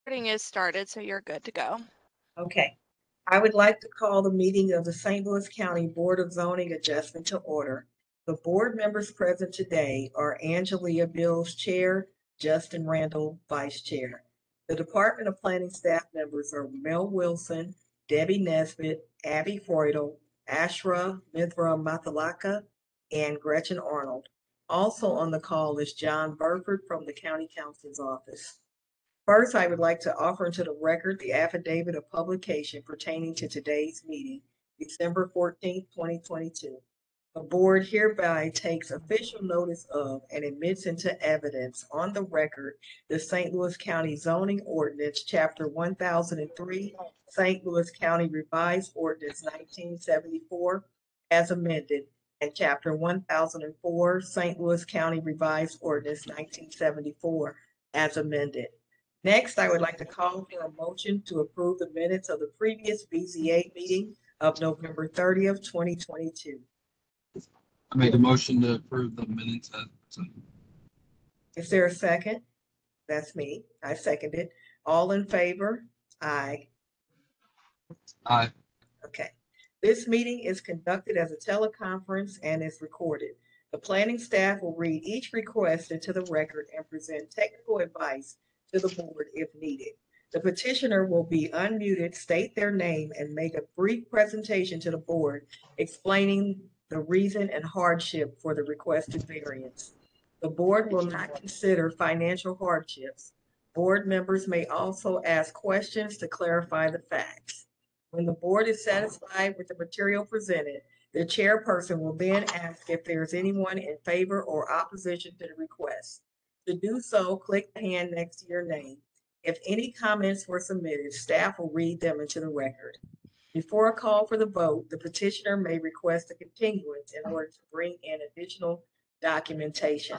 Recording is started, so you're good to go. Okay. I would like to call the meeting of the St. Louis County Board of Zoning Adjustment to order. The board members present today are Angelia Bills, Chair, Justin Randall, Vice Chair. The Department of Planning staff members are Mel Wilson, Debbie Nesbitt, Abby Freudel, Ashra Mithra Mathalaka, and Gretchen Arnold. Also on the call is John Burford from the County Counsel's Office. First, I would like to offer into the record the affidavit of publication pertaining to today's meeting, December 14th, 2022. The board hereby takes official notice of and admits into evidence on the record the St. Louis County Zoning Ordinance, Chapter 1003, St. Louis County Revised Ordinance 1974, as amended, and Chapter 1004, St. Louis County Revised Ordinance 1974, as amended. Next, I would like to call for a motion to approve the minutes of the previous BZA meeting of November 30th, 2022. I made a motion to approve the minutes as presented. Is there a second? That's me. I second it. All in favor? Aye. Aye. Okay. This meeting is conducted as a teleconference and is recorded. The planning staff will read each request into the record and present technical advice to the board if needed. The petitioner will be unmuted, state their name, and make a brief presentation to the board explaining the reason and hardship for the requested variance. The board will not consider financial hardships. Board members may also ask questions to clarify the facts. When the board is satisfied with the material presented, the chairperson will then ask if there is anyone in favor or opposition to the request. To do so, click the hand next to your name. If any comments were submitted, staff will read them into the record. Before a call for the vote, the petitioner may request a continuance in order to bring in additional documentation.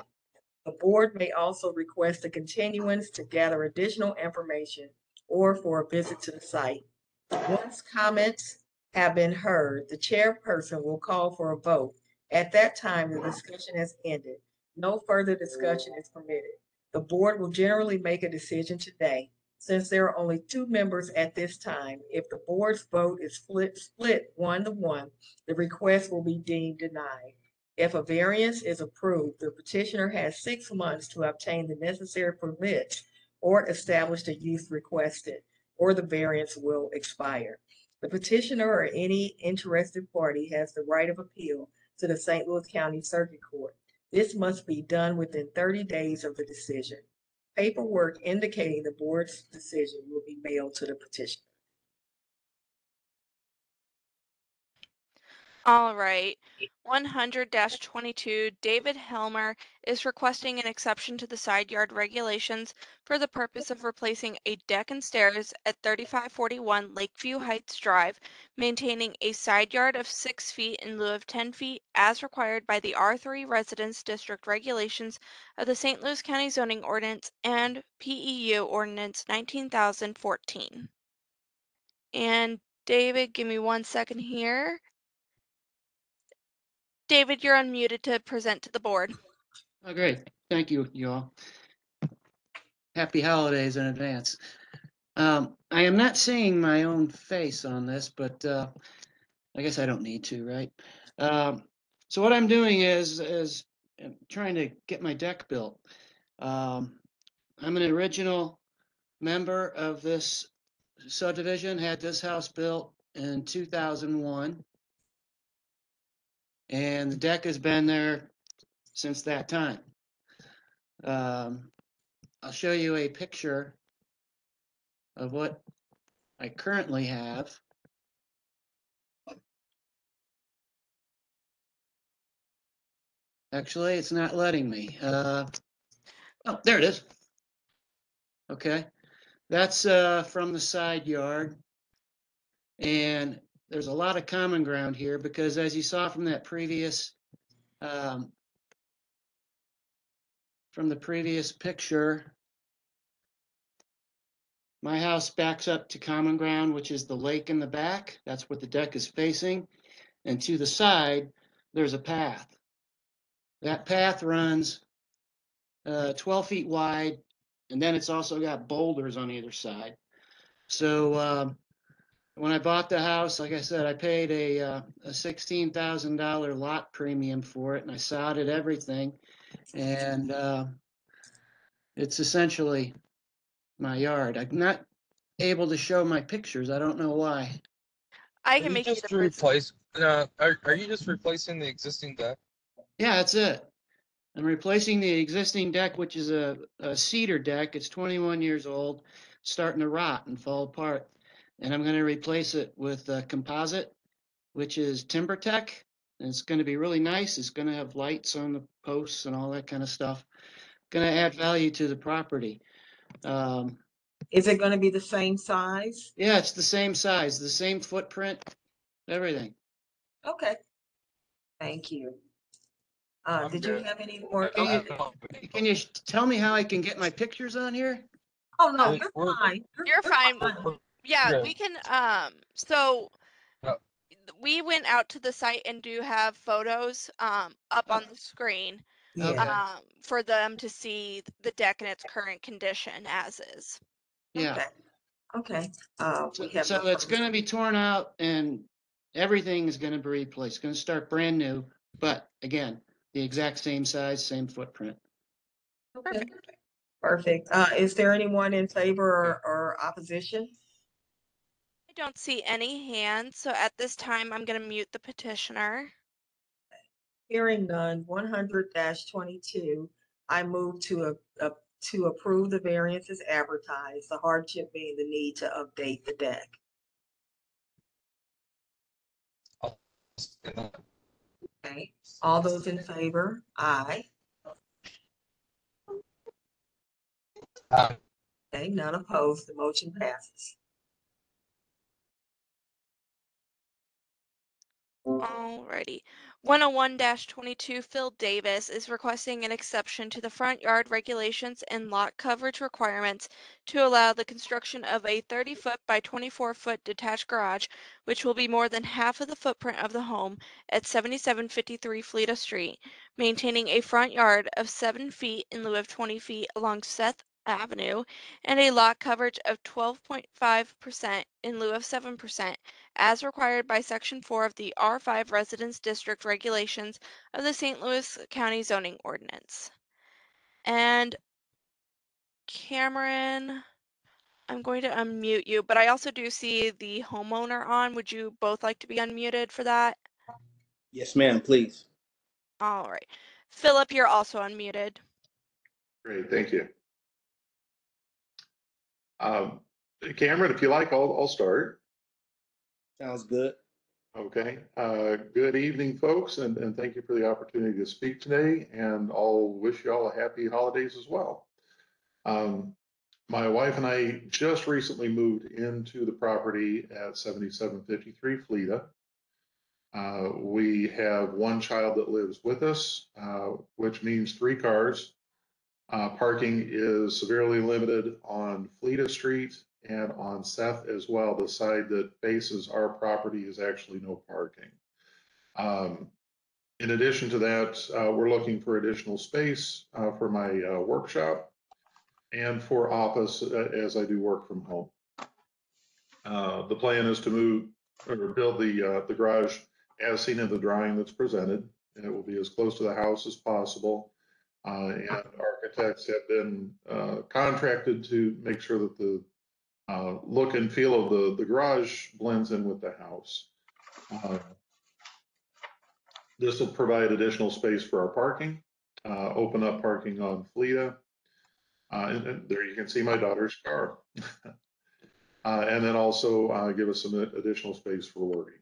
The board may also request a continuance to gather additional information or for a visit to the site. Once comments have been heard, the chairperson will call for a vote. At that time, the discussion has ended. No further discussion is permitted. The board will generally make a decision today. Since there are only two members at this time, if the board's vote is split 1-1, the request will be deemed denied. If a variance is approved, the petitioner has 6 months to obtain the necessary permits or establish the use requested, or the variance will expire. The petitioner or any interested party has the right of appeal to the St. Louis County Circuit Court. This must be done within 30 days of the decision. Paperwork indicating the board's decision will be mailed to the petitioner. All right. 100-22, David Helmer is requesting an exception to the side yard regulations for the purpose of replacing a deck and stairs at 3541 Lakeview Heights Drive, maintaining a side yard of 6 feet in lieu of 10 feet as required by the R3 Residence District regulations of the St. Louis County Zoning Ordinance and PEU Ordinance 19,014. And David, give me 1 second here. David, you're unmuted to present to the board. Oh, great. Thank you, you all. Happy holidays in advance. I am not seeing my own face on this, but I guess I don't need to, right? So what I'm doing is I'm trying to get my deck built. I'm an original member of this subdivision, had this house built in 2001. And the deck has been there since that time. I'll show you a picture of what I currently have. Actually, it's not letting me. Oh, there it is. Okay, that's from the side yard. And there's a lot of common ground here because as you saw from that previous picture, my house backs up to common ground, which is the lake in the back. That's what the deck is facing. And to the side, there's a path. That path runs 12 feet wide And then it's also got boulders on either side. So when I bought the house, like I said, I paid a $16,000 lot premium for it, and I sodded everything. And it's essentially my yard. I'm not able to show my pictures. I don't know why. I Are can you make you just the person. are you just replacing the existing deck? Yeah, that's it. I'm replacing the existing deck, which is a cedar deck. It's 21 years old, starting to rot and fall apart. And I'm going to replace it with composite, which is TimberTech. And it's going to be really nice. It's going to have lights on the posts and all that kind of stuff. Going to add value to the property. Is it gonna be the same size? Yeah, it's the same size, the same footprint, everything. Okay. Thank you. I'm Did you good. have any more? Can you, Okay. can you tell me how I can get my pictures on here? Oh, no, We're- you're we're- fine. You're fine. We're- Yeah, yeah. we can, so Yeah. we went out to the site and do have photos, up on the screen, Yeah, for them to see the deck in its current condition as is. Yeah. okay, okay. So, We have so no it's further- gonna be torn out and everything is gonna be replaced. It's gonna start brand new, but again, the exact same size, same footprint. Okay, perfect. Is there anyone in favor or opposition? I don't see any hands, so at this time, I'm gonna mute the petitioner. Hearing none, 100-22, I move to approve the variance as advertised, the hardship being the need to update the deck. Okay, all those in favor? Aye. Okay, none opposed, the motion passes. Alrighty. 101-22, Phil Davis is requesting an exception to the front yard regulations and lot coverage requirements to allow the construction of a 30-foot by 24-foot detached garage, which will be more than half of the footprint of the home at 7753 Fleta Street, maintaining a front yard of 7 feet in lieu of 20 feet along Seth Avenue, and a lot coverage of 12.5% in lieu of 7%, as required by Section 4 of the R5 Residence District Regulations of the St. Louis County Zoning Ordinance. And Cameron, I'm going to unmute you, but I also do see the homeowner on. Would you both like to be unmuted for that? Yes, ma'am, please. All right. Philip, you're also unmuted. Great, thank you. Cameron, if you like, I'll start. Sounds good. Okay. Good evening, folks, and thank you for the opportunity to speak today. And I'll wish you all a happy holidays as well. My wife and I just recently moved into the property at 7753 Fleta. We have one child that lives with us, which means 3 cars. Parking is severely limited on Fleta Street and on Seth as well. The side that faces our property is actually no parking. In addition to that, we're looking for additional space for my workshop and for office as I do work from home. The plan is to move or build the garage as seen in the drawing that's presented. And it will be as close to the house as possible. And architects have been contracted to make sure that the look and feel of the garage blends in with the house. This will provide additional space for our parking, open up parking on Fleta. And there you can see my daughter's car. And then also give us some additional space for working.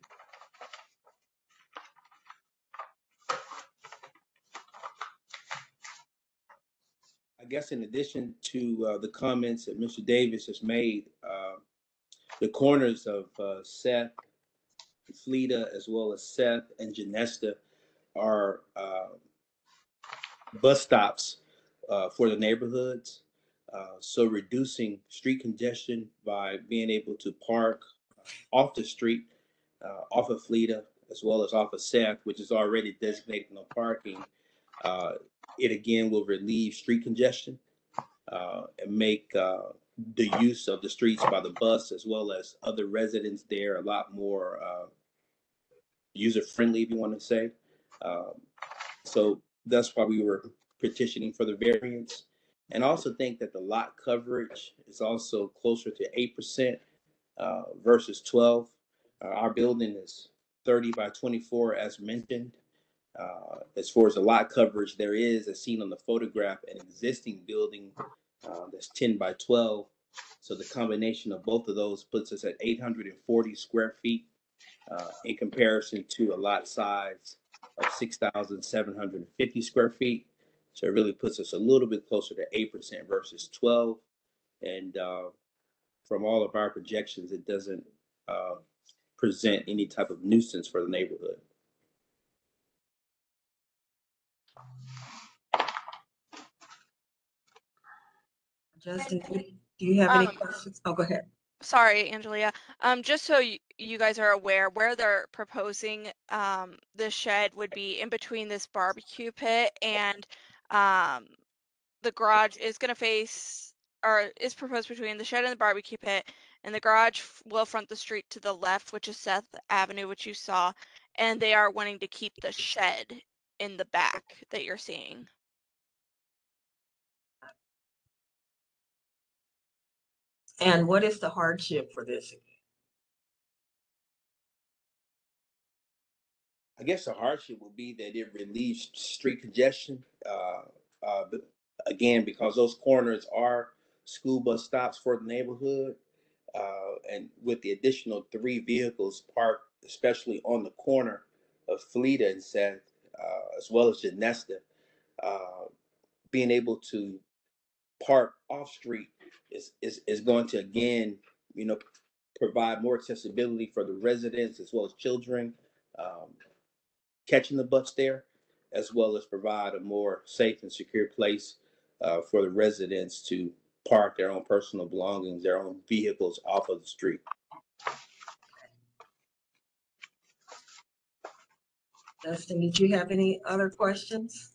I guess in addition to the comments that Mr. Davis has made, the corners of Seth, Fleta, as well as Seth and Genesta are bus stops for the neighborhoods. So reducing street congestion by being able to park off the street, off of Fleta, as well as off of Seth, which is already designated no parking. It again will relieve street congestion. and make the use of the streets by the bus as well as other residents there a lot more user friendly, if you want to say. So that's why we were petitioning for the variance. And I also think that the lot coverage is also closer to 8% versus 12. Our building is 30 by 24 as mentioned. As far as the lot coverage, there is, as seen on the photograph, an existing building that's 10 by 12. So the combination of both of those puts us at 840 square feet in comparison to a lot size of 6,750 square feet. So it really puts us a little bit closer to 8% versus 12. And from all of our projections, it doesn't present any type of nuisance for the neighborhood. Justin, do you have any Um, questions? Oh, go ahead. Sorry, Angelia. Just so you guys are aware, where they're proposing the shed would be in between this barbecue pit and the garage is going to face, or is proposed between the shed and the barbecue pit, and the garage will front the street to the left, which is Seth Avenue, which you saw, and they are wanting to keep the shed in the back that you're seeing. And what is the hardship for this? I guess the hardship would be that it relieves street congestion. But again, because those corners are school bus stops for the neighborhood, and with the additional 3 vehicles parked, especially on the corner of Fleta and Seth, as well as Genesta, being able to park off street is going to again, you know, provide more accessibility for the residents as well as children catching the bus there, as well as provide a more safe and secure place for the residents to park their own personal belongings, their own vehicles off of the street. Justin, did you have any other questions?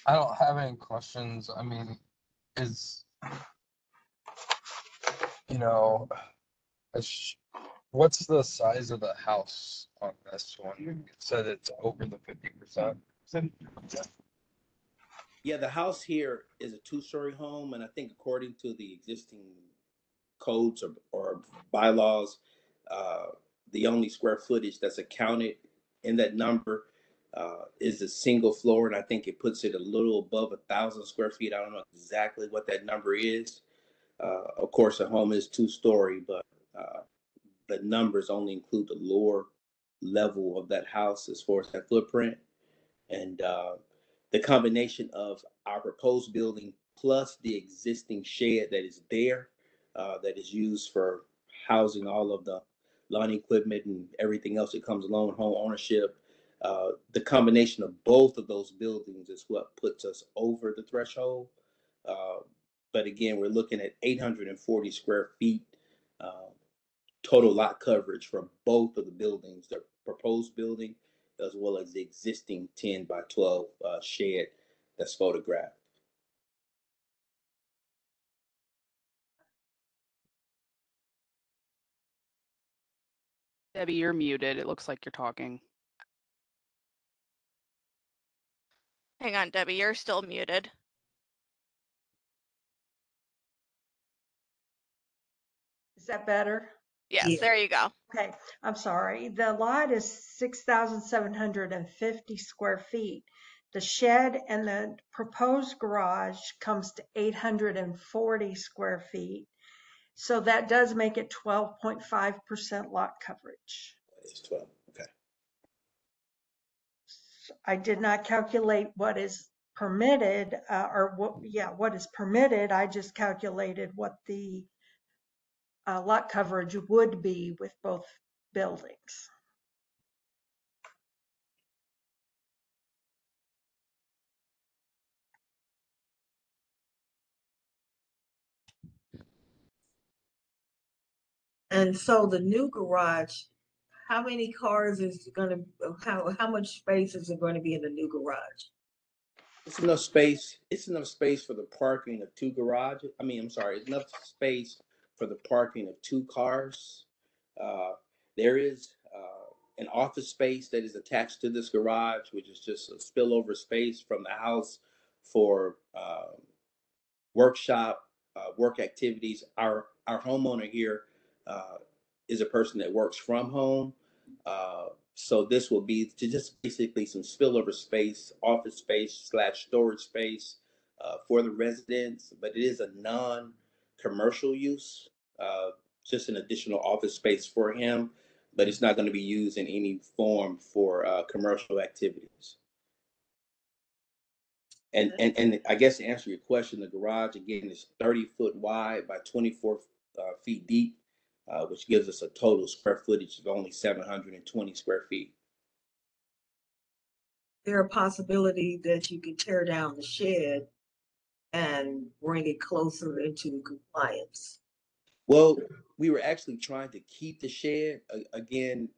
I don't have any questions. I mean, is, you know, what's the size of the house on this one? You said it's over the 50%. Yeah, the house here is a 2-story home, and I think according to the existing codes or bylaws, uh, the only square footage that's accounted in that number is a single floor, and I think it puts it a little above 1,000 square feet. I don't know exactly what that number is. Of course, a home is 2-story, but the numbers only include the lower level of that house as far as that footprint. And the combination of our proposed building plus the existing shed that is there, that is used for housing all of the lawn equipment and everything else that comes along with home ownership. The combination of both of those buildings is what puts us over the threshold. But again, we're looking at 840 square feet total lot coverage for both of the buildings, the proposed building as well as the existing 10 by 12 shed that's photographed. Debbie, you're muted. It looks like you're talking. Hang on, Debbie, you're still muted. Is that better? Yes, Yeah. there you go. Okay, I'm sorry. The lot is 6,750 square feet. The shed and the proposed garage comes to 840 square feet. So that does make it 12.5% lot coverage. It's 12. Okay. I did not calculate what is permitted, what is permitted. I just calculated what the lot coverage would be with both buildings. And so the new garage, how many cars is how much space is it going to be in the new garage? It's enough space. It's enough space for the parking of two garages. I'm sorry, it's enough space for the parking of two cars. Uh, there is an office space that is attached to this garage, which is just a spillover space from the house for workshop, work activities. Our homeowner here uh, is a person that works from home. So this will be to just basically some spillover space, office space / storage space for the residents, but it is a non-commercial use, just an additional office space for him, but it's not going to be used in any form for commercial activities. And I guess to answer your question, the garage again is 30 foot wide by 24 feet deep, which gives us a total square footage of only 720 square feet. There a possibility that you could tear down the shed and bring it closer into compliance? Well, we were actually trying to keep the shed. Again,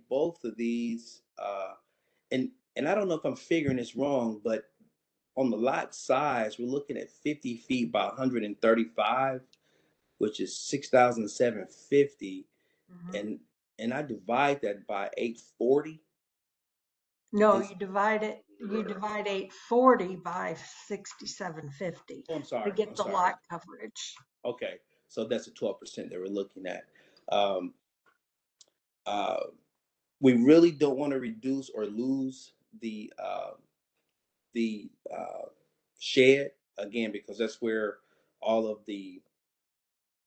both of these, and I don't know if I'm figuring this wrong, but on the lot size, we're looking at 50 feet by 135, which is 6,750, Mhm. and I divide that by 840. No, Is you divide 840 by 6750 Oh, I'm to sorry. get I'm the sorry. lot coverage. Okay, so that's a 12% that we're looking at. Um, uh, we really don't want to reduce or lose the shed again, because that's where all of the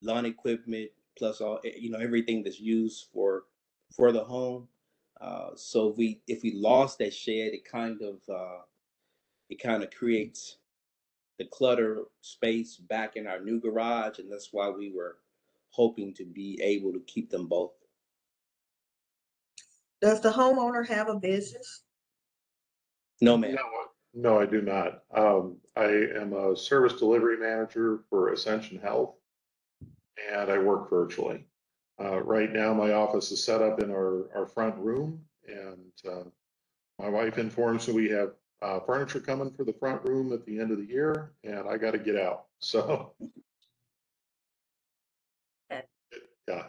lawn equipment plus all everything that's used for the home. So if we lost that shed, it kind of creates the clutter space back in our new garage, and that's why we were hoping to be able to keep them both. Does the homeowner have a business? No, ma'am. No, I do not. I am a service delivery manager for Ascension Health, and I work virtually. Right now, my office is set up in our front room, and my wife informs me we have furniture coming for the front room at the end of the year, and I got to get out. So,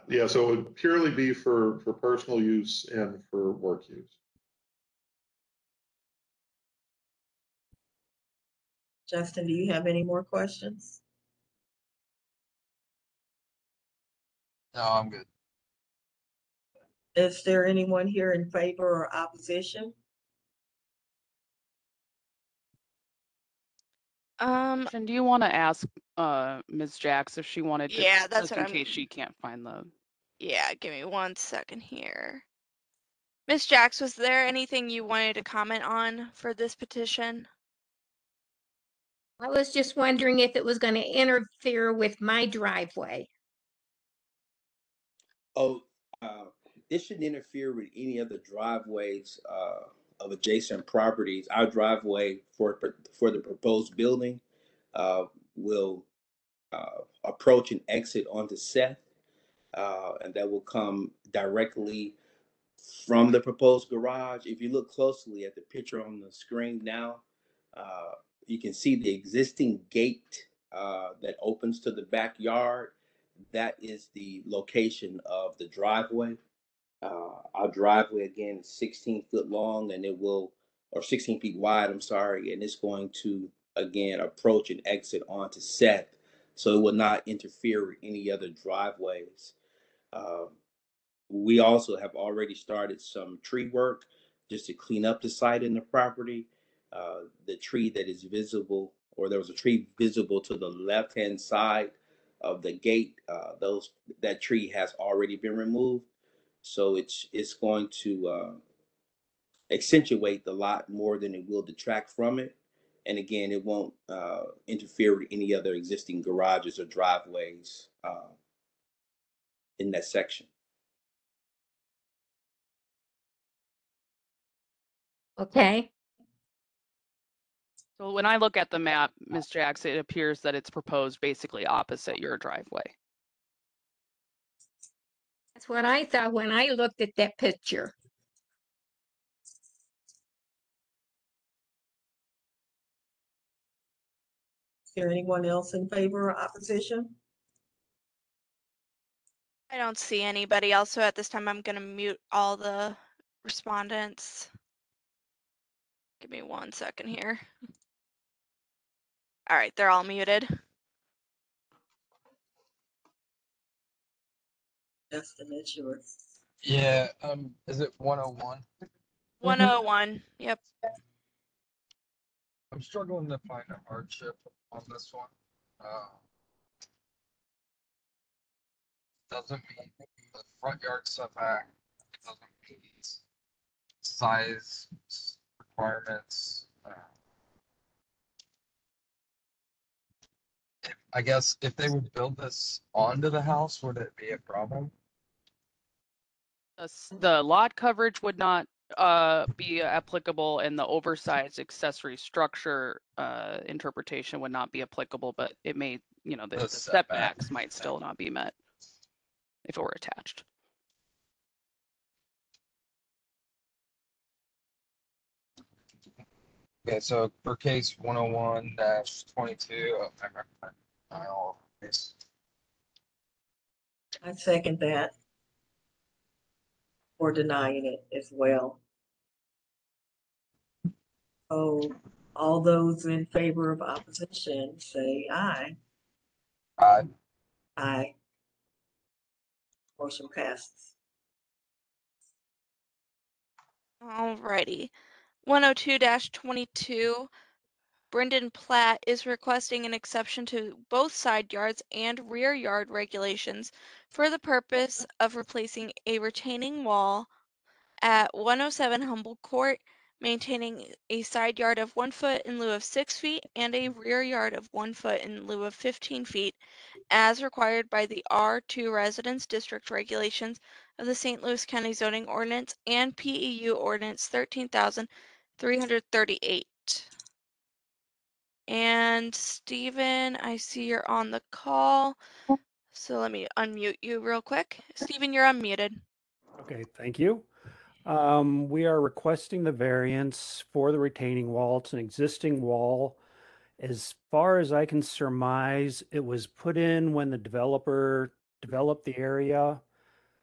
yeah. So it would purely be for personal use and for work use. Justin, do you have any more questions? No, I'm good. Is there anyone here in favor or opposition? Do you want to ask Ms. Jax if she wanted to, Yeah, that's just what in I'm. case she can't find the. Yeah, give me 1 second here. Miss Jax, was there anything you wanted to comment on for this petition? I was just wondering if it was going to interfere with my driveway. Oh, this shouldn't interfere with any other driveways of adjacent properties. Our driveway for the proposed building will approach and exit onto Seth, and that will come directly from the proposed garage. If you look closely at the picture on the screen now, you can see the existing gate that opens to the backyard. That is the location of the driveway. Our driveway again is 16 foot long, and or 16 feet wide, I'm sorry, and it's going to again approach and exit onto Seth, so it will not interfere with any other driveways. Um, we also have already started some tree work just to clean up the site in the property. The tree that is visible, or there was a tree visible to the left-hand side of the gate. That tree has already been removed, so it's going to accentuate the lot more than it will detract from it. And again, it won't interfere with any other existing garages or driveways in that section. Okay. So when I look at the map, Ms. Jax, it appears that it's proposed basically opposite your driveway. That's what I thought when I looked at that picture. Is there anyone else in favor or opposition? I don't see anybody else, so at this time I'm gonna mute all the respondents. Give me 1 second here. All right, they're all muted. Justin, it's yours. Yeah, is it 101? 101. Yep. I'm struggling to find a hardship on this one. Doesn't meet the front yard setback, doesn't meet size requirements. I guess if they would build this onto the house, would it be a problem? The lot coverage would not be applicable, and the oversized accessory structure interpretation would not be applicable, but it may, you know, the The setbacks setback. might still not be met if it were attached. Okay, so for case 101-22, I second that. Or denying it as well. Oh, all those in favor of opposition, say aye. Aye. Aye. Motion passes. Alrighty. 102-22. Brendan Platt is requesting an exception to both side yards and rear yard regulations for the purpose of replacing a retaining wall at 107 Humboldt Court, maintaining a side yard of 1 foot in lieu of 6 feet and a rear yard of 1 foot in lieu of 15 feet, as required by the R2 Residence District regulations of the St. Louis County Zoning Ordinance and PEU Ordinance 13,338. And Stephen, I see you're on the call, so let me unmute you real quick. Stephen, you're unmuted. Okay, thank you. We are requesting the variance for the retaining wall. It's an existing wall. As far as I can surmise, it was put in when the developer developed the area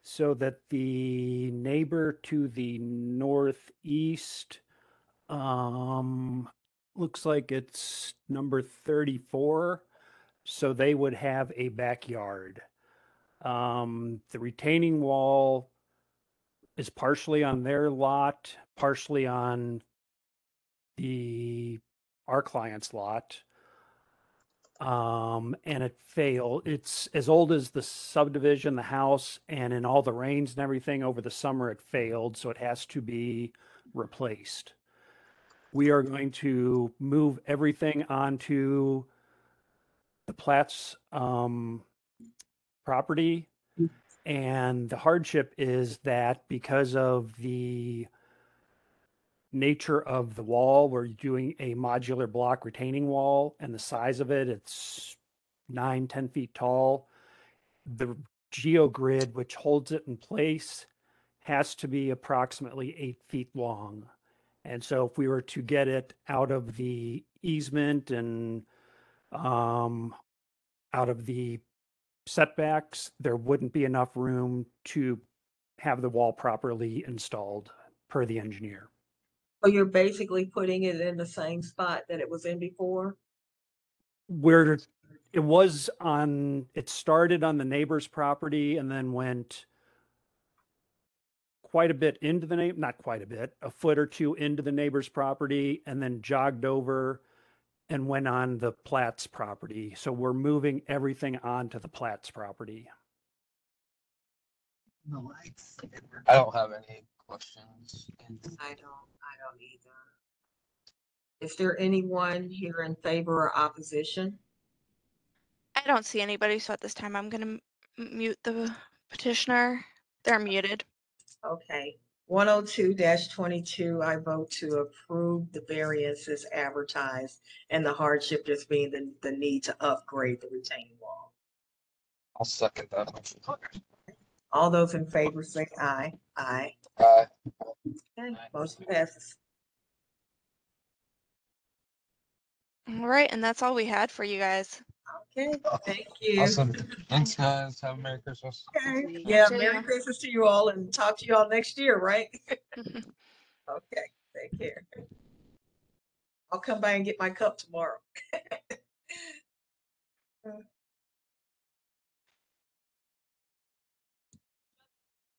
so that the neighbor to the northeast, looks like it's number 34, so they would have a backyard. The retaining wall is partially on their lot, partially on our client's lot. And it failed. It's as old as the subdivision, the house, and in all the rains and everything over the summer, it failed. So it has to be replaced. We are going to move everything onto the Platt's property. And the hardship is that because of the nature of the wall, we're doing a modular block retaining wall, and the size of it, it's 9-10 feet tall. The geogrid, which holds it in place, has to be approximately 8 feet long. And so if we were to get it out of the easement and out of the setbacks, there wouldn't be enough room to have the wall properly installed per the engineer. So you're basically putting it in the same spot that it was in before? Where it started on the neighbor's property and then went quite a bit into the neighbor, not quite a bit, a foot or two into the neighbor's property, and then jogged over and went on the Platt's property. So we're moving everything onto the Platt's property. I don't have any questions. I don't either. Is there anyone here in favor or opposition? I don't see anybody, so at this time I'm going to mute the petitioner. They're muted. Okay. 102-22, I vote to approve the variances advertised and the hardship just being the need to upgrade the retaining wall. I'll second that motion. All those in favor say aye. Aye. Aye. Okay, motion passes. All right, and that's all we had for you guys. Okay, thank you. Awesome. Thanks, guys. Have a Merry Christmas. Okay, yeah, To Merry you. Christmas to you all and talk to you all next year, right? Okay, take care. I'll come by and get my cup tomorrow.